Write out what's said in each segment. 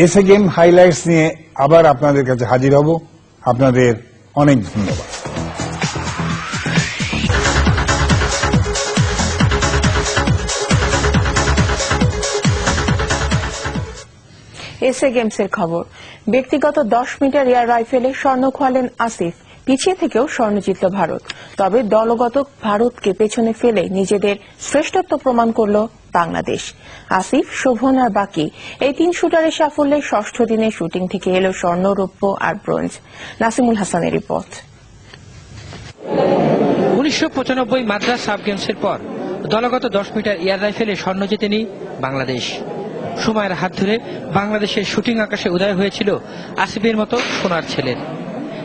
SA game highlights নিয়ে আবার আপনাদের কাছে হাজির হব। আপনাদের অনেক ধন্যবাদ। এসএ গেমসের খবর। ব্যক্তিগত 10 মিটার এয়ার রাইফেলে স্বর্ণ খোয়ালেন আসিফ। পিছিয়ে থেকেও স্বর্ণ জিতল ভারত, তবে দলগত ভারতকে পেছনে ফেলে নিজেদের শ্রেষ্ঠত্ব প্রমাণ করল বাংলাদেশ। আসিফ, শোভন আর বাকি এই 3 শুটারের সাফল্যে ষষ্ঠ দিনে শুটিং থেকে এলো স্বর্ণ, রৌপ্য আর ব্রোঞ্জ। নাসিমুল হাসানের রিপোর্ট। 1995 মাদ্রাজ সাব গেমসের পর দলগত 10 মিটার এয়ার রাইফেলে স্বর্ণ জেতেনি বাংলাদেশ। সময়ের হাত ধরে বাংলাদেশের শুটিং আকাশে উদয় হয়েছিল আসিফের মতো সোনার ছেলের।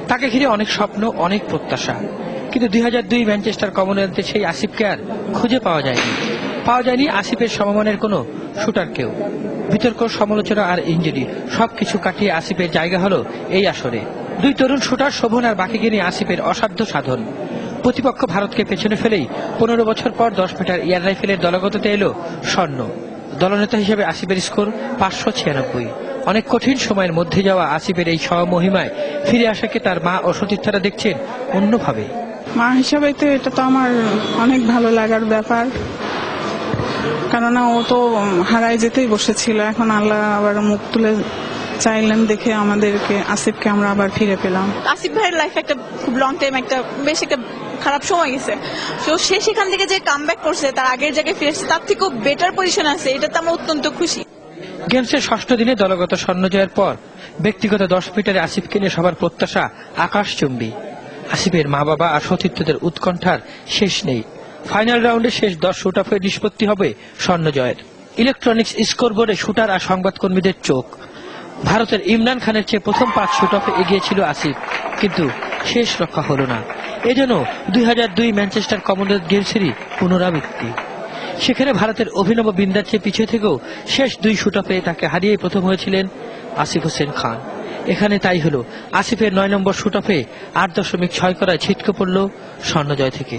তাকে ঘিরে অনেক স্বপ্ন, অনেক প্রত্যাশা, কিন্তু 2002 ম্যানচেস্টার কমনওয়েলথে সেই আসিফকে আর খুঁজে পাওয়া যায়নি আসিফের সমমানের কোনো শুটারকেও। বিতর্ক, সমালোচনা আর ইনজুরি সবকিছু কাটিয়ে আসিফের জায়গা হলো এই আসরে। 2 তরুণ শুটার শোভন আর বাকিকে নিয়ে আসিফের অসাধ্য সাধন। প্রতিপক্ষ ভারতকে পেছনে ফেলেই 15 বছর পর 10 মিটার এয়ার রাইফেলের দলগততে এলো স্বর্ণ। দলনেতা হিসেবে আসিফের স্কোর 596। অনেক কঠিন সময়ের মধ্যে যাওয়া আসিফের এই স্বমহিমায় ফিরে আসাকে তার মা ও সতীর্থরা দেখছেন অন্যভাবে। মা হিসাবে তো এটা তো আমার অনেক ভালো লাগার ব্যাপার, কেননা ও তো হারায় যেতেই বসেছিল। এখন আল্লাহ আবার মুখ তুলে চাইলেন দেখে আমাদেরকে, আসিফকে আমরা আবার ফিরে পেলাম। আসিফ ভাইয়ের লাইফে একটা খুব লং টাইম বেশ একটা খারাপ সময় গেছে, তো সে সেখান থেকে যে কামব্যাক করছে, তার আগের জায়গায় ফিরে এসেছে, তার থেকেও বেটার পজিশন আছে, এটাতে আমরা অত্যন্ত খুশি। গেমসের ষষ্ঠ দিনে দলগত স্বর্ণ জয়ের পর ব্যক্তিগত 10 মিটারে আসিফকে নিয়ে সবার প্রত্যাশা আকাশচুম্বী। আসিফের মা বাবা আর সতীর্থদের উৎকণ্ঠার শেষ নেই। ফাইনাল রাউন্ডে শেষ 10 শুট অফে নিষ্পত্তি হবে স্বর্ণ জয়ের। ইলেকট্রনিক্স স্কোরবোর্ডে শুটার আর সংবাদকর্মীদের চোখ। ভারতের ইমরান খানের চেয়ে প্রথম 5 শুট অফে এগিয়ে ছিল আসিফ, কিন্তু শেষ রক্ষা হল না। এজন্য 2002 ম্যানচেস্টার কমনওয়েলথ গেমসেরই পুনরাবৃত্তি। সেখানে ভারতের অভিনব বিন্দার চেয়ে পিছিয়ে থেকেও শেষ 2 শুট অফে তাকে হারিয়ে প্রথম হয়েছিলেন আসিফ হোসেন খান। এখানে তাই হলো, আসিফের 9 নম্বর শুট অফে 8.6 করায় ছিটকে পড়ল স্বর্ণজয় থেকে।